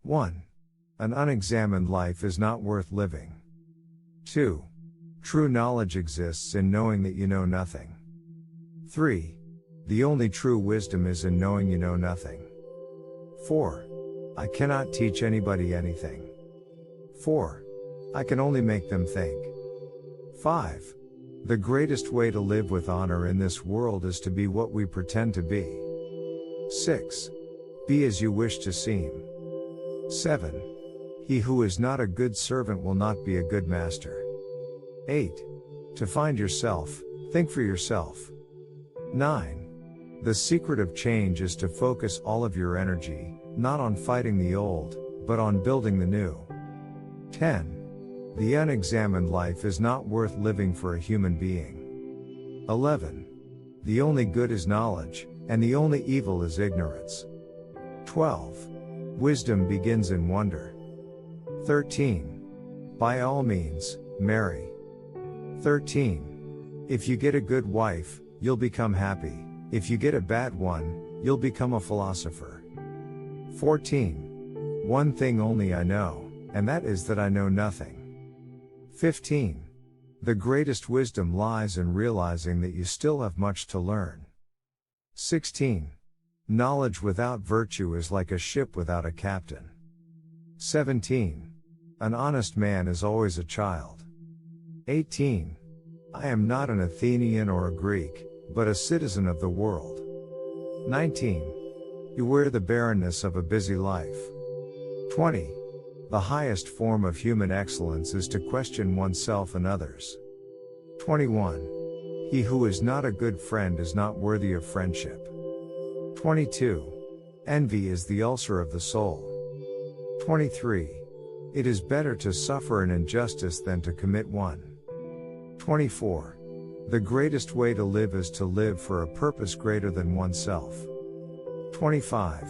1. An unexamined life is not worth living. 2. True knowledge exists in knowing that you know nothing. 3. The only true wisdom is in knowing you know nothing. 4. I cannot teach anybody anything. 4. I can only make them think. 5. The greatest way to live with honor in this world is to be what we pretend to be. 6. Be as you wish to seem. 7. He who is not a good servant will not be a good master. 8. To find yourself, think for yourself. 9. The secret of change is to focus all of your energy, not on fighting the old, but on building the new. 10. The unexamined life is not worth living for a human being. 11. The only good is knowledge, and the only evil is ignorance. 12. Wisdom begins in wonder. 13. By all means, marry. 13. If you get a good wife, you'll become happy. If you get a bad one, you'll become a philosopher. 14. One thing only I know, and that is that I know nothing. 15. The greatest wisdom lies in realizing that you still have much to learn. 16. Knowledge without virtue is like a ship without a captain. 17. An honest man is always a child. 18. I am not an Athenian or a Greek, but a citizen of the world. 19. Beware the barrenness of a busy life. 20. The highest form of human excellence is to question oneself and others. 21. He who is not a good friend is not worthy of friendship. 22. Envy is the ulcer of the soul. 23. It is better to suffer an injustice than to commit one. 24. The greatest way to live is to live for a purpose greater than oneself. 25.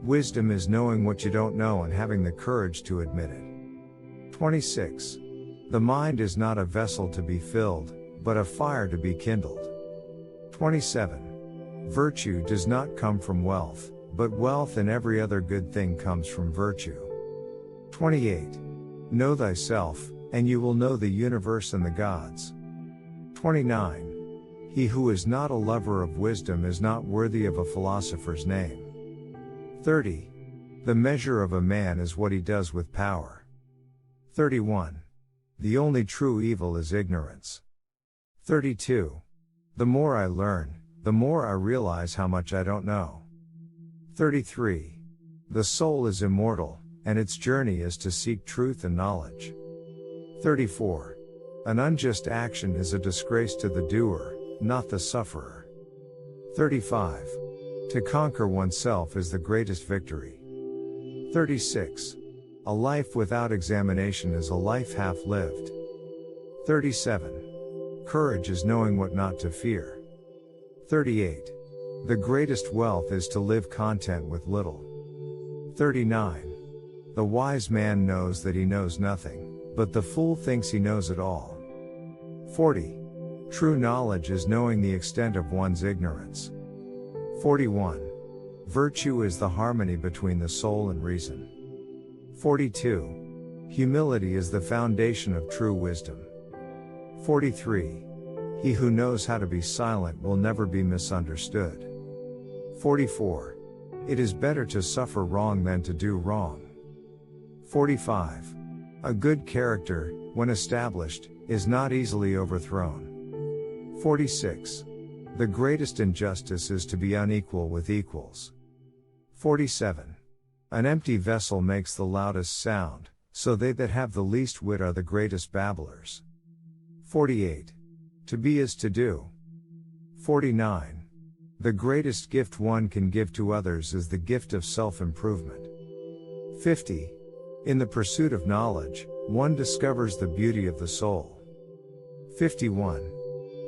Wisdom is knowing what you don't know and having the courage to admit it. 26. The mind is not a vessel to be filled, but a fire to be kindled. 27. Virtue does not come from wealth, but wealth and every other good thing comes from virtue. 28. Know thyself, and you will know the universe and the gods. 29. He who is not a lover of wisdom is not worthy of a philosopher's name. 30. The measure of a man is what he does with power. 31. The only true evil is ignorance. 32. The more I learn, the more I realize how much I don't know. 33. The soul is immortal, and its journey is to seek truth and knowledge. 34. An unjust action is a disgrace to the doer, not the sufferer. 35. To conquer oneself is the greatest victory. 36. A life without examination is a life half lived. 37. Courage is knowing what not to fear. 38. The greatest wealth is to live content with little. 39. The wise man knows that he knows nothing, but the fool thinks he knows it all. 40. True knowledge is knowing the extent of one's ignorance. 41. Virtue is the harmony between the soul and reason. 42. Humility is the foundation of true wisdom. 43. He who knows how to be silent will never be misunderstood. 44. It is better to suffer wrong than to do wrong. 45. A good character, when established, is not easily overthrown. 46. The greatest injustice is to be unequal with equals. 47. An empty vessel makes the loudest sound, so they that have the least wit are the greatest babblers. 48. To be is to do. 49. The greatest gift one can give to others is the gift of self-improvement. 50. In the pursuit of knowledge, one discovers the beauty of the soul. 51.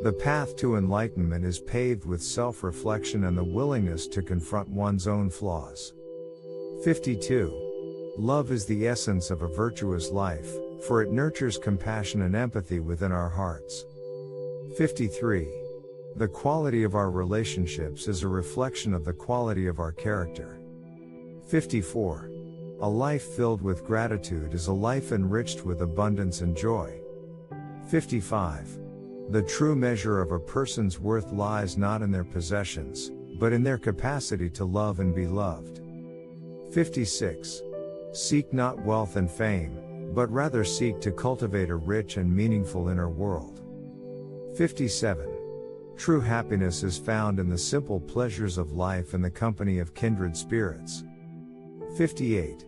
The path to enlightenment is paved with self-reflection and the willingness to confront one's own flaws. 52. Love is the essence of a virtuous life, for it nurtures compassion and empathy within our hearts. 53. The quality of our relationships is a reflection of the quality of our character. 54. A life filled with gratitude is a life enriched with abundance and joy. 55. The true measure of a person's worth lies not in their possessions, but in their capacity to love and be loved. 56. Seek not wealth and fame, but rather seek to cultivate a rich and meaningful inner world. 57. True happiness is found in the simple pleasures of life and the company of kindred spirits. 58.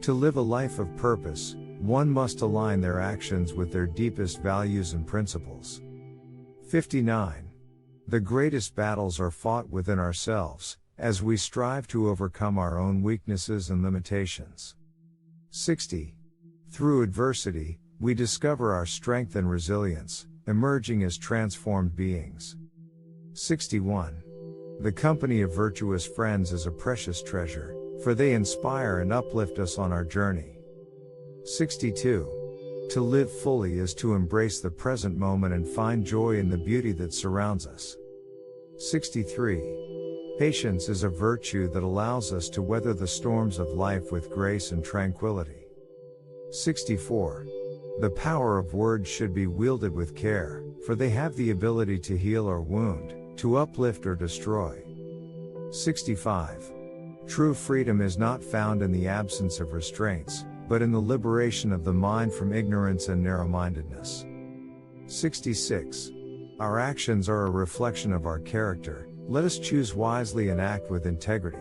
To live a life of purpose, one must align their actions with their deepest values and principles. 59. The greatest battles are fought within ourselves, as we strive to overcome our own weaknesses and limitations. 60. Through adversity, we discover our strength and resilience, emerging as transformed beings. 61. The company of virtuous friends is a precious treasure, for they inspire and uplift us on our journey. 62. To live fully is to embrace the present moment and find joy in the beauty that surrounds us. 63. Patience is a virtue that allows us to weather the storms of life with grace and tranquility. 64. The power of words should be wielded with care, for they have the ability to heal or wound, to uplift or destroy. 65. True freedom is not found in the absence of restraints, but in the liberation of the mind from ignorance and narrow-mindedness. 66. Our actions are a reflection of our character, let us choose wisely and act with integrity.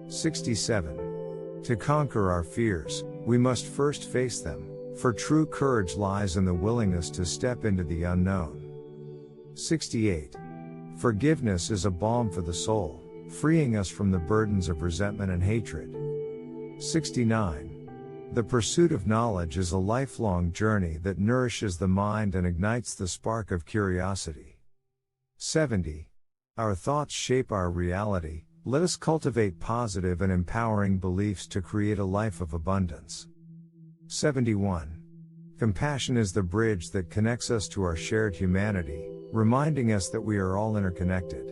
67. To conquer our fears, we must first face them, for true courage lies in the willingness to step into the unknown. 68. Forgiveness is a balm for the soul, freeing us from the burdens of resentment and hatred. 69. The pursuit of knowledge is a lifelong journey that nourishes the mind and ignites the spark of curiosity. 70. Our thoughts shape our reality, let us cultivate positive and empowering beliefs to create a life of abundance. 71. Compassion is the bridge that connects us to our shared humanity, reminding us that we are all interconnected.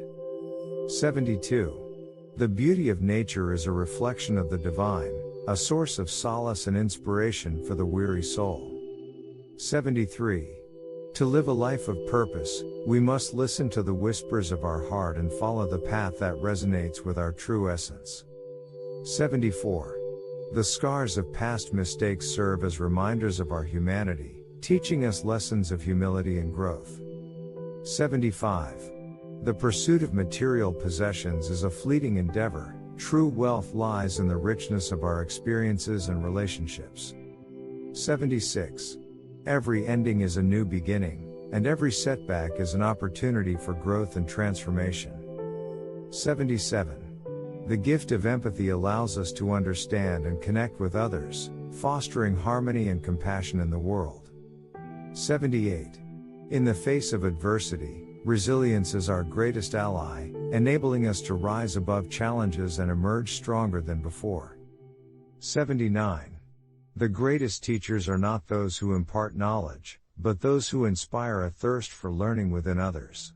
72. The beauty of nature is a reflection of the divine, a source of solace and inspiration for the weary soul. 73. To live a life of purpose, we must listen to the whispers of our heart and follow the path that resonates with our true essence. 74. The scars of past mistakes serve as reminders of our humanity, teaching us lessons of humility and growth. 75. The pursuit of material possessions is a fleeting endeavor, true wealth lies in the richness of our experiences and relationships. 76. Every ending is a new beginning, and every setback is an opportunity for growth and transformation. 77. The gift of empathy allows us to understand and connect with others, fostering harmony and compassion in the world. 78. In the face of adversity, resilience is our greatest ally, enabling us to rise above challenges and emerge stronger than before. 79. The greatest teachers are not those who impart knowledge, but those who inspire a thirst for learning within others.